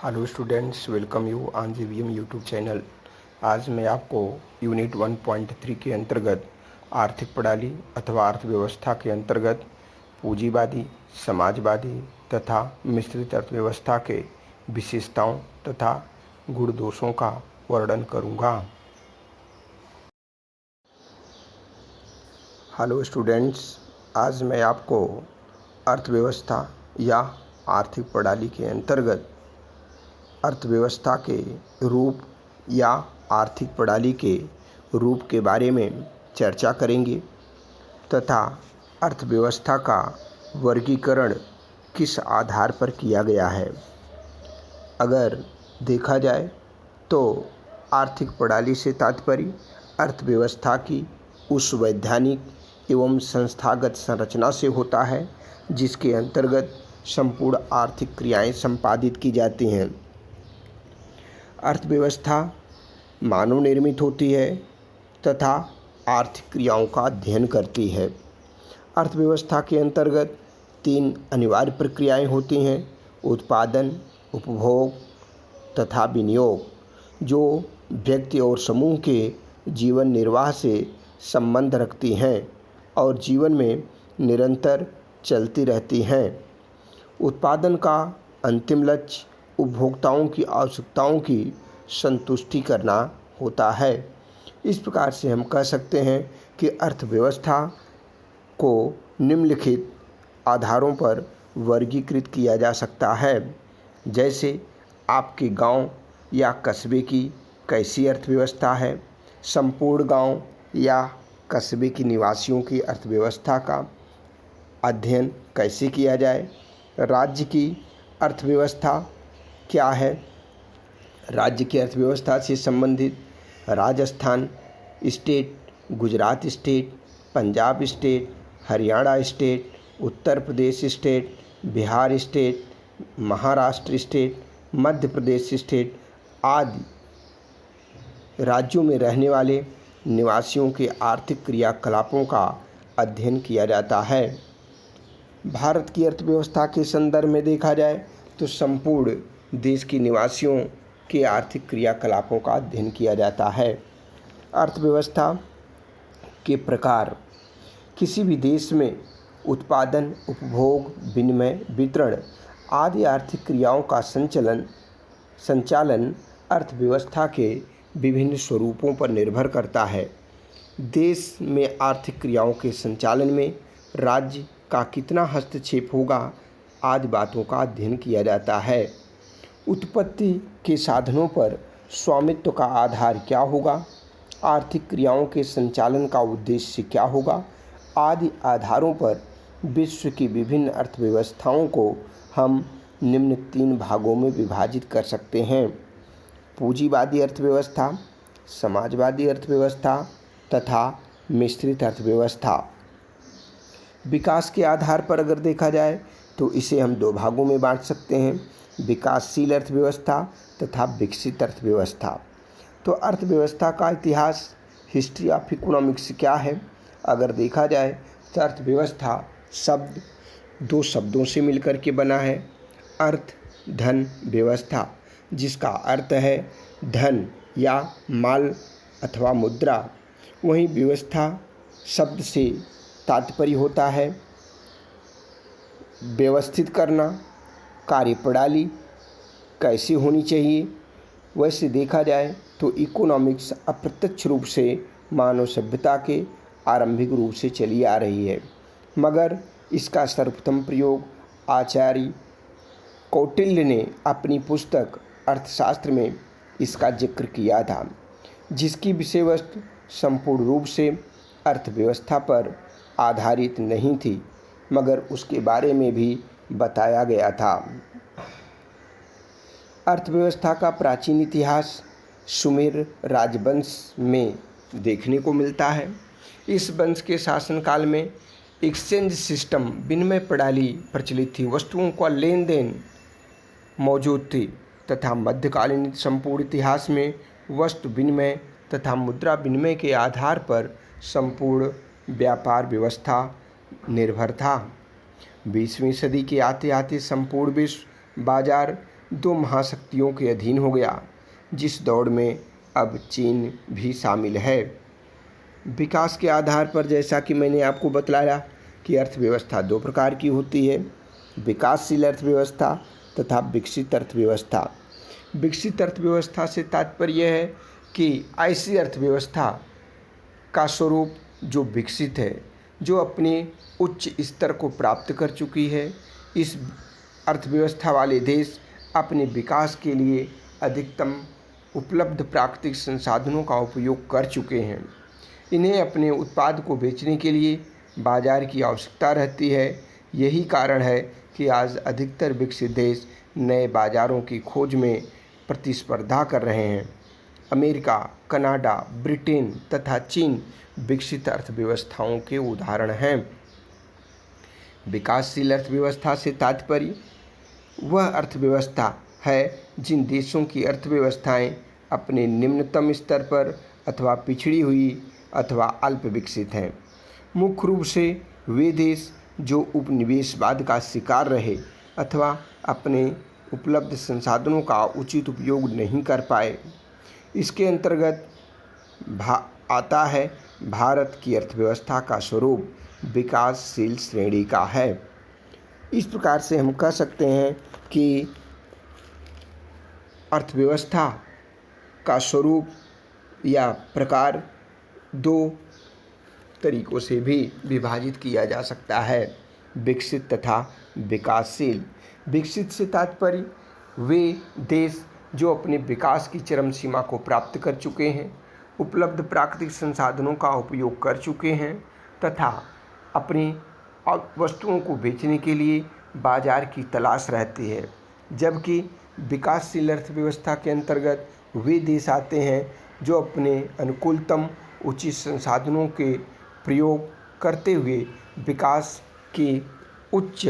Hello students, welcome you on GVM YouTube channel. आज मैं आपको यूनिट 1.3 के अंतर्गत आर्थिक प्रणाली अथवा अर्थव्यवस्था के अंतर्गत पूंजीवादी, समाजवादी तथा मिश्रित अर्थव्यवस्था के विशेषताओं तथा गुण दोषों का वर्णन करूँगा। हेलो स्टूडेंट्स, आज मैं आपको अर्थव्यवस्था या आर्थिक प्रणाली के अंतर्गत अर्थव्यवस्था के रूप या आर्थिक प्रणाली के रूप के बारे में चर्चा करेंगे तथा अर्थव्यवस्था का वर्गीकरण किस आधार पर किया गया है। अगर देखा जाए तो आर्थिक प्रणाली से तात्पर्य अर्थव्यवस्था की उस वैधानिक एवं संस्थागत संरचना से होता है जिसके अंतर्गत संपूर्ण आर्थिक क्रियाएं संपादित की जाती हैं। अर्थव्यवस्था मानव निर्मित होती है तथा आर्थिक क्रियाओं का अध्ययन करती है। अर्थव्यवस्था के अंतर्गत 3 अनिवार्य प्रक्रियाएं होती हैं: उत्पादन, उपभोग तथा विनियोग, जो व्यक्ति और समूह के जीवन निर्वाह से संबंध रखती हैं और जीवन में निरंतर चलती रहती हैं। उत्पादन का अंतिम लक्ष्य उपभोक्ताओं की आवश्यकताओं की संतुष्टि करना होता है। इस प्रकार से हम कह सकते हैं कि अर्थव्यवस्था को निम्नलिखित आधारों पर वर्गीकृत किया जा सकता है। जैसे आपके गांव या कस्बे की कैसी अर्थव्यवस्था है, संपूर्ण गांव या कस्बे के निवासियों की अर्थव्यवस्था का अध्ययन कैसे किया जाए, राज्य की अर्थव्यवस्था क्या है, राज्य की अर्थव्यवस्था से संबंधित Rajasthan state, Gujarat state, Punjab state, Haryana state, Uttar Pradesh state, Bihar state, Maharashtra state, Madhya Pradesh state आदि राज्यों में रहने वाले निवासियों के आर्थिक क्रियाकलापों का अध्ययन किया जाता है। भारत की अर्थव्यवस्था के संदर्भ में देखा जाए तो संपूर्ण देश के निवासियों के आर्थिक क्रियाकलापों का अध्ययन किया जाता है। अर्थव्यवस्था के प्रकार किसी भी देश में उत्पादन, उपभोग, विनिमय, वितरण आदि आर्थिक क्रियाओं का संचालन अर्थव्यवस्था के विभिन्न स्वरूपों पर निर्भर करता है। देश में आर्थिक क्रियाओं के संचालन में राज्य का कितना हस्तक्षेप होगा आदि बातों का अध्ययन किया जाता है। उत्पत्ति के साधनों पर स्वामित्व का आधार क्या होगा, आर्थिक क्रियाओं के संचालन का उद्देश्य क्या होगा आदि आधारों पर विश्व की विभिन्न अर्थव्यवस्थाओं को हम निम्न 3 भागों में विभाजित कर सकते हैं: पूंजीवादी अर्थव्यवस्था, समाजवादी अर्थव्यवस्था तथा मिश्रित अर्थव्यवस्था। विकास के आधार पर अगर देखा जाए तो इसे हम 2 भागों में बांट सकते हैं: विकासशील अर्थव्यवस्था तथा विकसित अर्थव्यवस्था। तो अर्थव्यवस्था का इतिहास, हिस्ट्री ऑफ इकोनॉमिक्स क्या है? अगर देखा जाए तो अर्थव्यवस्था शब्द 2 शब्दों से मिलकर के बना है: अर्थ, धन, व्यवस्था, जिसका अर्थ है धन या माल अथवा मुद्रा। वहीं व्यवस्था शब्द से तात्पर्य होता है व्यवस्थित करना, कार्यप्रणाली कैसी होनी चाहिए। वैसे देखा जाए तो इकोनॉमिक्स अप्रत्यक्ष रूप से मानव सभ्यता के आरंभिक रूप से चली आ रही है, मगर इसका सर्वप्रथम प्रयोग आचार्य कौटिल्य ने अपनी पुस्तक अर्थशास्त्र में इसका जिक्र किया था, जिसकी विषय वस्तु संपूर्ण रूप से अर्थव्यवस्था पर आधारित नहीं थी, मगर उसके बारे में भी बताया गया था। अर्थव्यवस्था का प्राचीन इतिहास सुमेर राजवंश में देखने को मिलता है। इस वंश के शासनकाल में एक्सचेंज सिस्टम, विनिमय प्रणाली प्रचलित थी, वस्तुओं का लेन देन मौजूद थी तथा मध्यकालीन संपूर्ण इतिहास में वस्तु विनिमय तथा मुद्रा विनिमय के आधार पर संपूर्ण व्यापार व्यवस्था निर्भर था। 20वीं सदी के आते आते संपूर्ण विश्व बाजार दो महाशक्तियों के अधीन हो गया, जिस दौड़ में अब चीन भी शामिल है। विकास के आधार पर जैसा कि मैंने आपको बतलाया कि अर्थव्यवस्था दो प्रकार की होती है, विकासशील अर्थव्यवस्था तथा विकसित अर्थव्यवस्था। विकसित अर्थव्यवस्था से तात्पर्य है कि ऐसी अर्थव्यवस्था का स्वरूप जो विकसित है, जो अपने उच्च स्तर को प्राप्त कर चुकी है। इस अर्थव्यवस्था वाले देश अपने विकास के लिए अधिकतम उपलब्ध प्राकृतिक संसाधनों का उपयोग कर चुके हैं। इन्हें अपने उत्पाद को बेचने के लिए बाजार की आवश्यकता रहती है। यही कारण है कि आज अधिकतर विकसित देश नए बाजारों की खोज में प्रतिस्पर्धा कर रहे हैं। अमेरिका, कनाडा, ब्रिटेन तथा चीन विकसित अर्थव्यवस्थाओं के उदाहरण हैं। विकासशील अर्थव्यवस्था से तात्पर्य वह अर्थव्यवस्था है जिन देशों की अर्थव्यवस्थाएं अपने निम्नतम स्तर पर अथवा पिछड़ी हुई अथवा अल्प विकसित हैं। मुख्य रूप से वे देश जो उपनिवेशवाद का शिकार रहे अथवा अपने उपलब्ध संसाधनों का उचित उपयोग नहीं कर पाए। इसके अंतर्गत आता है भारत की अर्थव्यवस्था का स्वरूप विकासशील श्रेणी का है। इस प्रकार से हम कह सकते हैं कि अर्थव्यवस्था का स्वरूप या प्रकार दो तरीकों से भी विभाजित किया जा सकता है, विकसित तथा विकासशील। विकसित से तात्पर्य वे देश जो अपने विकास की चरम सीमा को प्राप्त कर चुके हैं, उपलब्ध प्राकृतिक संसाधनों का उपयोग कर चुके हैं तथा अपनी वस्तुओं को बेचने के लिए बाजार की तलाश रहती है। जबकि विकासशील अर्थव्यवस्था के अंतर्गत वे देश आते हैं जो अपने अनुकूलतम उचित संसाधनों के प्रयोग करते हुए विकास के उच्च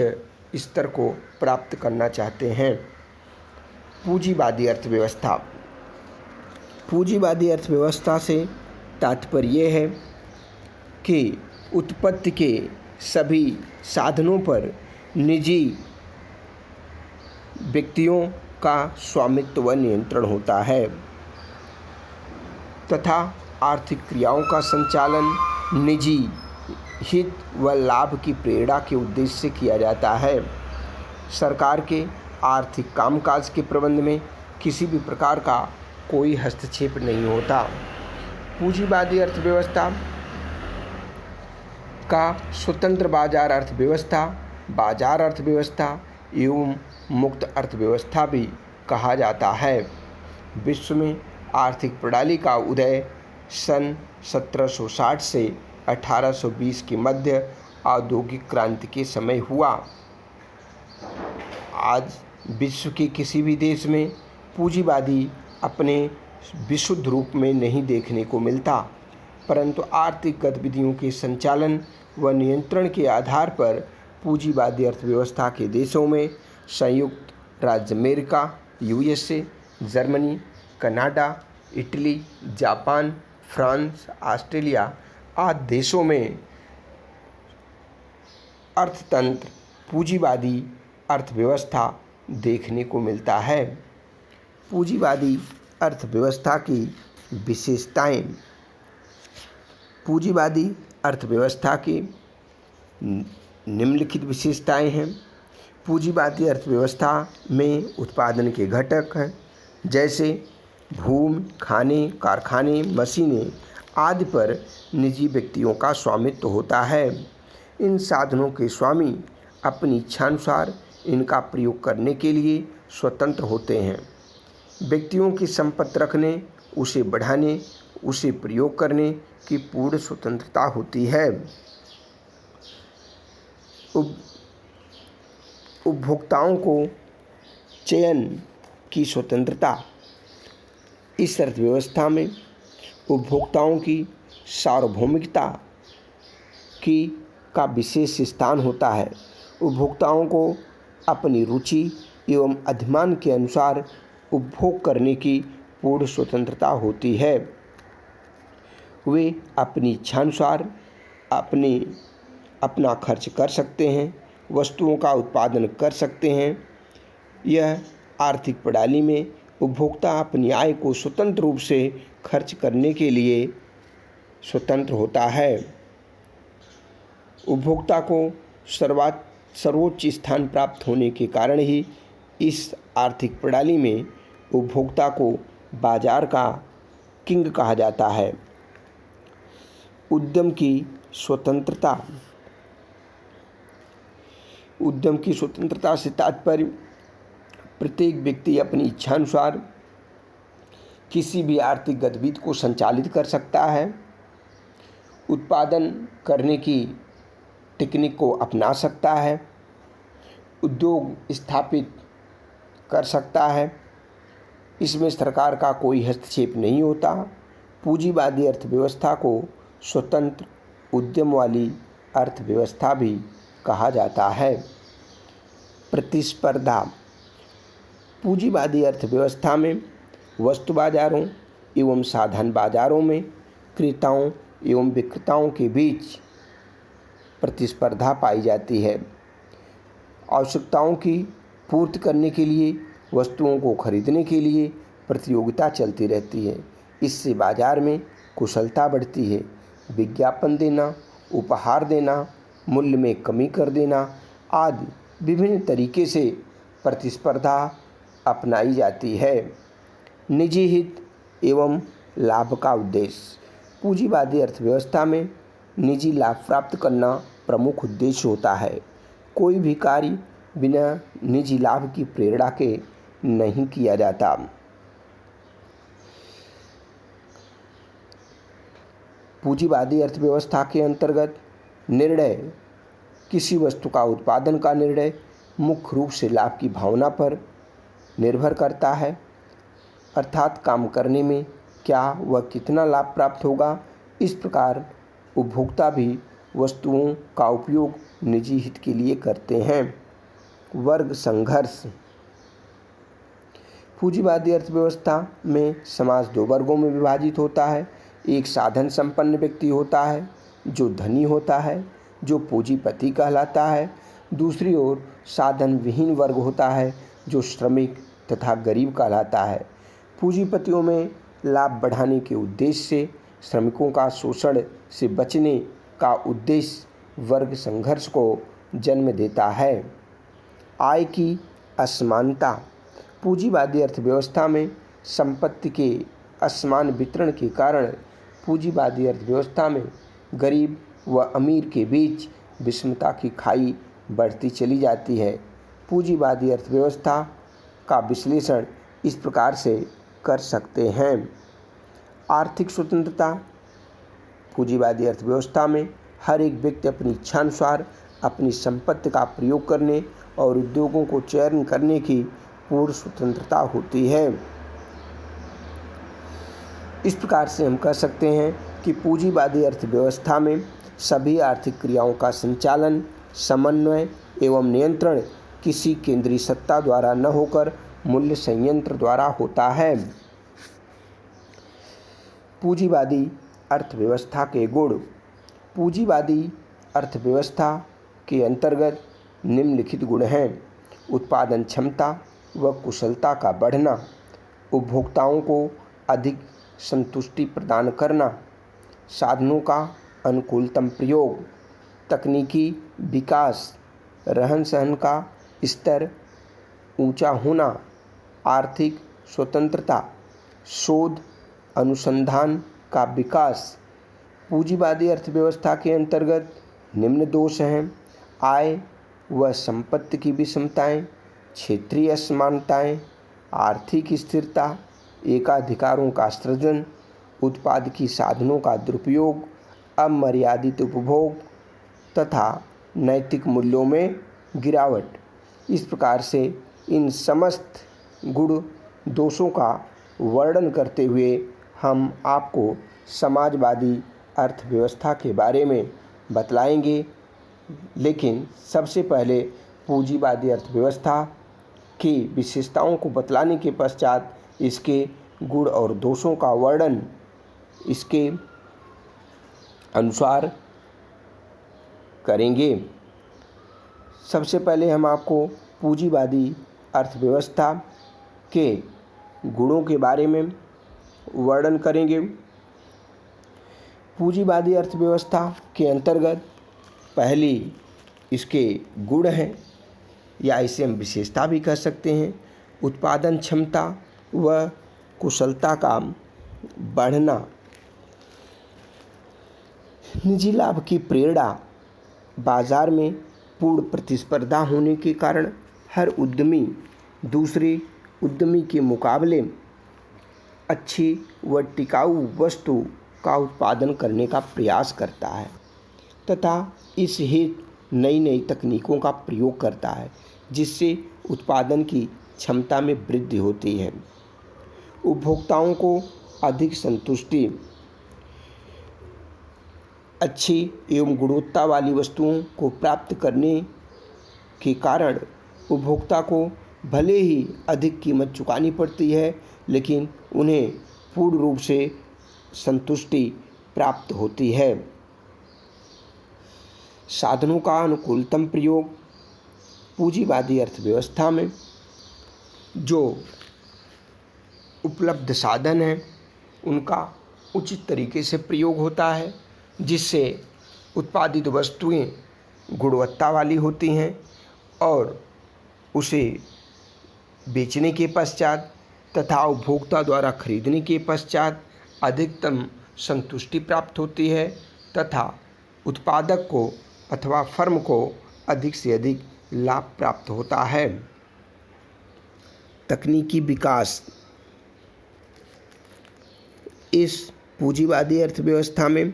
स्तर को प्राप्त करना चाहते हैं। पूंजीवादी अर्थव्यवस्था। पूंजीवादी अर्थव्यवस्था से तात्पर्य है कि उत्पत्ति के सभी साधनों पर निजी व्यक्तियों का स्वामित्व व नियंत्रण होता है तथा आर्थिक क्रियाओं का संचालन निजी हित व लाभ की प्रेरणा के उद्देश्य से किया जाता है। सरकार के आर्थिक कामकाज के प्रबंध में किसी भी प्रकार का कोई हस्तक्षेप नहीं होता। पूंजीवादी अर्थव्यवस्था का स्वतंत्र बाजार अर्थव्यवस्था, बाजार अर्थव्यवस्था एवं मुक्त अर्थव्यवस्था भी कहा जाता है। विश्व में आर्थिक प्रणाली का उदय सन 1760 से 1820 के मध्य औद्योगिक क्रांति के समय हुआ। आज विश्व के किसी भी देश में पूंजीवादी अपने विशुद्ध रूप में नहीं देखने को मिलता, परंतु आर्थिक गतिविधियों के संचालन व नियंत्रण के आधार पर पूंजीवादी अर्थव्यवस्था के देशों में संयुक्त राज्य America, USA, Germany, Canada, Italy, Japan, France, Australia आदि देशों में अर्थतंत्र पूंजीवादी अर्थव्यवस्था देखने को मिलता है। पूंजीवादी अर्थव्यवस्था की विशेषताएं। पूंजीवादी अर्थव्यवस्था की निम्नलिखित विशेषताएं हैं। पूंजीवादी अर्थव्यवस्था में उत्पादन के घटक हैं, जैसे भूमि, खाने, कारखाने, मशीनें आदि पर निजी व्यक्तियों का स्वामित्व होता है। इन साधनों के स्वामी अपनी इच्छानुसार इनका प्रयोग करने के लिए स्वतंत्र होते हैं। व्यक्तियों की संपत्ति रखने, उसे बढ़ाने, उसे प्रयोग करने की पूर्ण स्वतंत्रता होती है। उपभोक्ताओं को चयन की स्वतंत्रता। इस अर्थव्यवस्था में उपभोक्ताओं की सार्वभौमिकता का विशेष स्थान होता है। उपभोक्ताओं को अपनी रुचि एवं अधिमान के अनुसार उपभोग करने की पूर्ण स्वतंत्रता होती है। वे अपनी इच्छानुसार अपना खर्च कर सकते हैं, वस्तुओं का उत्पादन कर सकते हैं। यह आर्थिक प्रणाली में उपभोक्ता अपनी आय को स्वतंत्र रूप से खर्च करने के लिए स्वतंत्र होता है। उपभोक्ता को सर्वोच्च स्थान प्राप्त होने के कारण ही इस आर्थिक प्रणाली में उपभोक्ता को बाजार का किंग कहा जाता है। उद्यम की स्वतंत्रता। उद्यम की स्वतंत्रता से तात्पर्य प्रत्येक व्यक्ति अपनी इच्छानुसार किसी भी आर्थिक गतिविधि को संचालित कर सकता है, उत्पादन करने की टेक्निक को अपना सकता है, उद्योग स्थापित कर सकता है। इसमें सरकार का कोई हस्तक्षेप नहीं होता। पूंजीवादी अर्थव्यवस्था को स्वतंत्र उद्यम वाली अर्थव्यवस्था भी कहा जाता है। प्रतिस्पर्धा। पूंजीवादी अर्थव्यवस्था में वस्तु बाजारों एवं साधन बाजारों में क्रेताओं एवं विक्रेताओं के बीच प्रतिस्पर्धा पाई जाती है। आवश्यकताओं की पूर्ति करने के लिए वस्तुओं को खरीदने के लिए प्रतियोगिता चलती रहती है। इससे बाजार में कुशलता बढ़ती है। विज्ञापन देना, उपहार देना, मूल्य में कमी कर देना आदि विभिन्न तरीके से प्रतिस्पर्धा अपनाई जाती है। निजी हित एवं लाभ का उद्देश्य। पूंजीवादी अर्थव्यवस्था में निजी लाभ प्राप्त करना प्रमुख उद्देश्य होता है। कोई भी कार्य बिना निजी लाभ की प्रेरणा के नहीं किया जाता। पूंजीवादी अर्थव्यवस्था के अंतर्गत निर्णय किसी वस्तु का उत्पादन का निर्णय मुख्य रूप से लाभ की भावना पर निर्भर करता है, अर्थात काम करने में क्या व कितना लाभ प्राप्त होगा। इस प्रकार उपभोक्ता भी वस्तुओं का उपयोग निजी हित के लिए करते हैं। वर्ग संघर्ष। पूंजीवादी अर्थव्यवस्था में समाज दो वर्गों में विभाजित होता है। एक साधन संपन्न व्यक्ति होता है जो धनी होता है, जो पूंजीपति कहलाता है। दूसरी ओर साधन विहीन वर्ग होता है जो श्रमिक तथा गरीब कहलाता है। पूंजीपतियों में लाभ बढ़ाने के उद्देश्य से श्रमिकों का शोषण से बचने का उद्देश्य वर्ग संघर्ष को जन्म देता है। आय की असमानता। पूंजीवादी अर्थव्यवस्था में संपत्ति के असमान वितरण के कारण पूंजीवादी अर्थव्यवस्था में गरीब व अमीर के बीच विषमता की खाई बढ़ती चली जाती है। पूंजीवादी अर्थव्यवस्था का विश्लेषण इस प्रकार से कर सकते हैं। आर्थिक स्वतंत्रता। पूंजीवादी अर्थव्यवस्था में हर एक व्यक्ति अपनी इच्छानुसार अपनी संपत्ति का प्रयोग करने और उद्योगों को चयन करने की पूर्ण स्वतंत्रता होती है। इस प्रकार से हम कह सकते हैं कि पूंजीवादी अर्थव्यवस्था में सभी आर्थिक क्रियाओं का संचालन, समन्वय एवं नियंत्रण किसी केंद्रीय सत्ता द्वारा न होकर मूल्य संयंत्र द्वारा होता है। पूंजीवादी अर्थव्यवस्था के गुण। पूंजीवादी अर्थव्यवस्था के अंतर्गत निम्नलिखित गुण हैं। उत्पादन क्षमता व कुशलता का बढ़ना, उपभोक्ताओं को अधिक संतुष्टि प्रदान करना, साधनों का अनुकूलतम प्रयोग, तकनीकी विकास, रहन सहन का स्तर ऊंचा होना, आर्थिक स्वतंत्रता, शोध अनुसंधान का विकास। पूंजीवादी अर्थव्यवस्था के अंतर्गत निम्न दोष हैं: आय व संपत्ति की विषमताएं, क्षेत्रीय असमानताएं, आर्थिक स्थिरता, एकाधिकारों का सृजन, उत्पादकी साधनों का दुरुपयोग, अमर्यादित उपभोग तथा नैतिक मूल्यों में गिरावट। इस प्रकार से इन समस्त गुण दोषों का वर्णन करते हुए हम आपको समाजवादी अर्थव्यवस्था के बारे में बतलाएंगे। लेकिन सबसे पहले पूंजीवादी अर्थव्यवस्था की विशेषताओं को बतलाने के पश्चात इसके गुण और दोषों का वर्णन इसके अनुसार करेंगे। सबसे पहले हम आपको पूंजीवादी अर्थव्यवस्था के गुणों के बारे में वर्णन करेंगे। पूंजीवादी अर्थव्यवस्था के अंतर्गत पहली इसके गुण हैं, या इसे हम विशेषता भी कह सकते हैं, उत्पादन क्षमता व कुशलता का बढ़ना, निजी लाभ की प्रेरणा, बाजार में पूर्ण प्रतिस्पर्धा होने के कारण हर उद्यमी दूसरे उद्यमी के मुकाबले अच्छी व टिकाऊ वस्तु का उत्पादन करने का प्रयास करता है तथा इस हेतु नई नई तकनीकों का प्रयोग करता है, जिससे उत्पादन की क्षमता में वृद्धि होती है। उपभोक्ताओं को अधिक संतुष्टि, अच्छी एवं गुणवत्ता वाली वस्तुओं को प्राप्त करने के कारण उपभोक्ता को भले ही अधिक कीमत चुकानी पड़ती है, लेकिन उन्हें पूर्ण रूप से संतुष्टि प्राप्त होती है। साधनों का अनुकूलतम प्रयोग, पूंजीवादी अर्थव्यवस्था में जो उपलब्ध साधन हैं उनका उचित तरीके से प्रयोग होता है, जिससे उत्पादित वस्तुएं गुणवत्ता वाली होती हैं और उसे बेचने के पश्चात तथा उपभोक्ता द्वारा खरीदने के पश्चात अधिकतम संतुष्टि प्राप्त होती है तथा उत्पादक को अथवा फर्म को अधिक से अधिक लाभ प्राप्त होता है। तकनीकी विकास, इस पूंजीवादी अर्थव्यवस्था में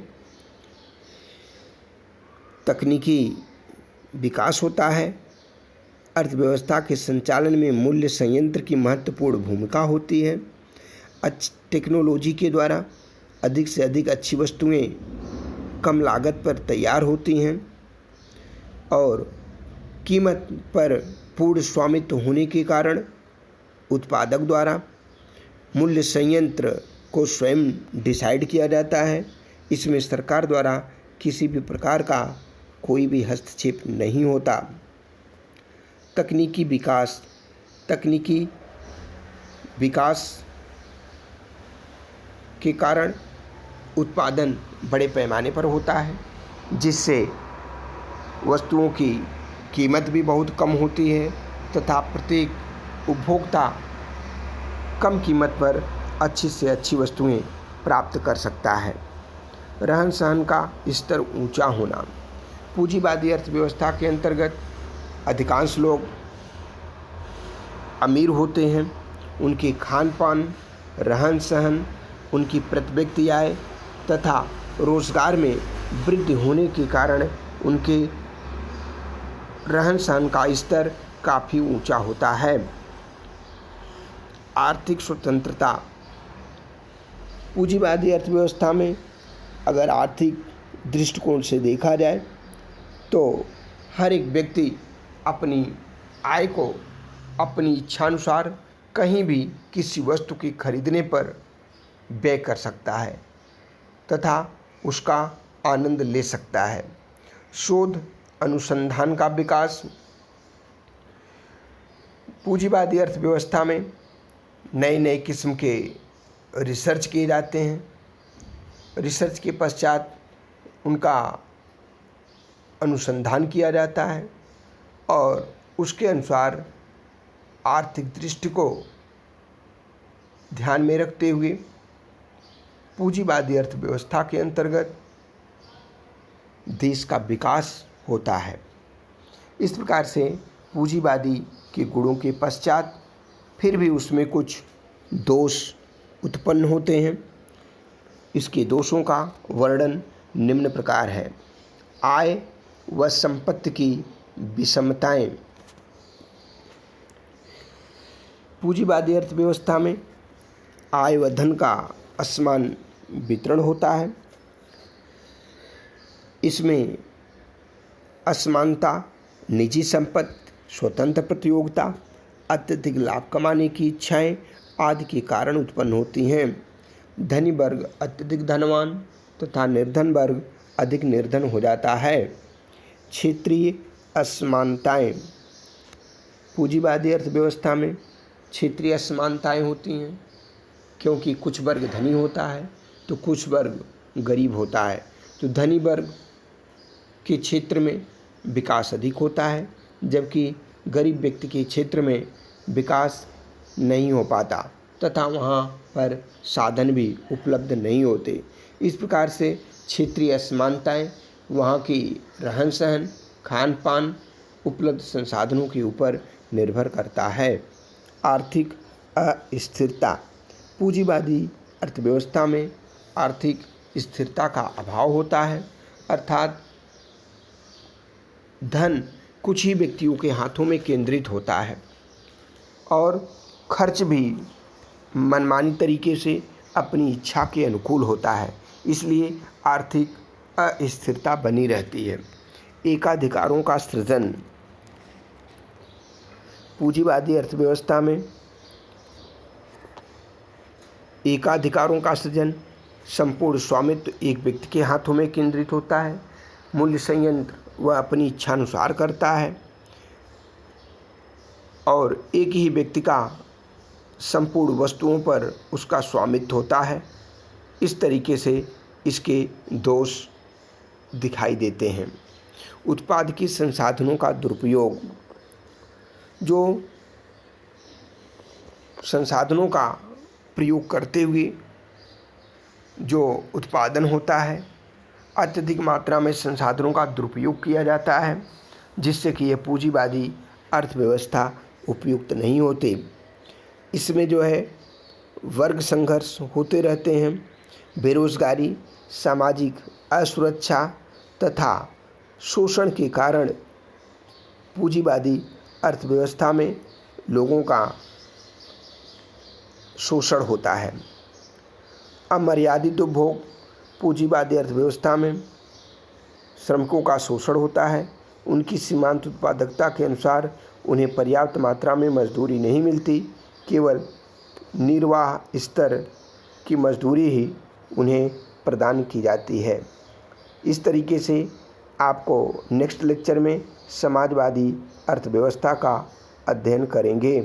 तकनीकी विकास होता है। अर्थव्यवस्था के संचालन में मूल्य संयंत्र की महत्वपूर्ण भूमिका होती है। टेक्नोलॉजी के द्वारा अधिक से अधिक अच्छी वस्तुएं कम लागत पर तैयार होती हैं और कीमत पर पूर्ण स्वामित्व होने के कारण उत्पादक द्वारा मूल्य संयंत्र को स्वयं डिसाइड किया जाता है। इसमें सरकार द्वारा किसी भी प्रकार का कोई भी हस्तक्षेप नहीं होता। तकनीकी विकास, तकनीकी विकास के कारण उत्पादन बड़े पैमाने पर होता है, जिससे वस्तुओं की कीमत भी बहुत कम होती है तथा प्रत्येक उपभोक्ता कम कीमत पर अच्छी से अच्छी वस्तुएं प्राप्त कर सकता है। रहन सहन का स्तर ऊंचा होना, पूंजीवादी अर्थव्यवस्था के अंतर्गत अधिकांश लोग अमीर होते हैं। उनके खान पान, रहन सहन, उनकी प्रति व्यक्ति आय तथा रोजगार में वृद्धि होने के कारण उनके रहन सहन का स्तर काफ़ी ऊंचा होता है। आर्थिक स्वतंत्रता, पूंजीवादी अर्थव्यवस्था में अगर आर्थिक दृष्टिकोण से देखा जाए तो हर एक व्यक्ति अपनी आय को अपनी इच्छानुसार कहीं भी किसी वस्तु के खरीदने पर व्यय कर सकता है तथा उसका आनंद ले सकता है। शोध अनुसंधान का विकास, पूंजीवादी अर्थव्यवस्था में नए नए किस्म के रिसर्च किए जाते हैं। रिसर्च के पश्चात उनका अनुसंधान किया जाता है और उसके अनुसार आर्थिक दृष्टि को ध्यान में रखते हुए पूंजीवादी अर्थव्यवस्था के अंतर्गत देश का विकास होता है। इस प्रकार से पूंजीवादी के गुणों के पश्चात फिर भी उसमें कुछ दोष उत्पन्न होते हैं। इसके दोषों का वर्णन निम्न प्रकार है। आय व संपत्ति की विषमताएं, पूंजीवादी अर्थव्यवस्था में आय व धन का असमान वितरण होता है। इसमें असमानता, निजी संपत्ति, स्वतंत्र प्रतियोगिता, अत्यधिक लाभ कमाने की इच्छाएं आदि के कारण उत्पन्न होती हैं। धनी वर्ग अत्यधिक धनवान तथा निर्धन वर्ग अधिक निर्धन हो जाता है। क्षेत्रीय असमानताएं, पूंजीवादी अर्थव्यवस्था में क्षेत्रीय असमानताएं होती हैं, क्योंकि कुछ वर्ग धनी होता है तो कुछ वर्ग गरीब होता है। तो धनी वर्ग के क्षेत्र में विकास अधिक होता है, जबकि गरीब व्यक्ति के क्षेत्र में विकास नहीं हो पाता तथा वहाँ पर साधन भी उपलब्ध नहीं होते। इस प्रकार से क्षेत्रीय असमानताएं वहाँ की रहन सहन, खान पान, उपलब्ध संसाधनों के ऊपर निर्भर करता है। आर्थिक अस्थिरता। पूंजीवादी अर्थव्यवस्था में आर्थिक स्थिरता का अभाव होता है, अर्थात धन कुछ ही व्यक्तियों के हाथों में केंद्रित होता है और खर्च भी मनमानी तरीके से अपनी इच्छा के अनुकूल होता है, इसलिए आर्थिक अस्थिरता बनी रहती है। एकाधिकारों का सृजन। पूंजीवादी अर्थव्यवस्था में एकाधिकारों का सृजन, संपूर्ण स्वामित्व एक व्यक्ति के हाथों में केंद्रित होता है। मूल्य संयंत्र वह अपनी इच्छानुसार करता है और एक ही व्यक्ति का संपूर्ण वस्तुओं पर उसका स्वामित्व होता है। इस तरीके से इसके दोष दिखाई देते हैं। उत्पादकीय संसाधनों का दुरुपयोग। जो संसाधनों का प्रयोग करते हुए जो उत्पादन होता है, अत्यधिक मात्रा में संसाधनों का दुरुपयोग किया जाता है, जिससे कि यह पूंजीवादी अर्थव्यवस्था उपयुक्त नहीं होती। इसमें जो है वर्ग संघर्ष होते रहते हैं, बेरोजगारी, सामाजिक असुरक्षा तथा शोषण के कारण पूंजीवादी अर्थव्यवस्था में लोगों का शोषण होता है। अमर्यादित उपभोग। पूंजीवादी अर्थव्यवस्था में श्रमिकों का शोषण होता है। उनकी सीमांत उत्पादकता के अनुसार उन्हें पर्याप्त मात्रा में मजदूरी नहीं मिलती, केवल निर्वाह स्तर की मजदूरी ही उन्हें प्रदान की जाती है। इस तरीके से आपको नेक्स्ट लेक्चर में समाजवादी अर्थव्यवस्था का अध्ययन करेंगे।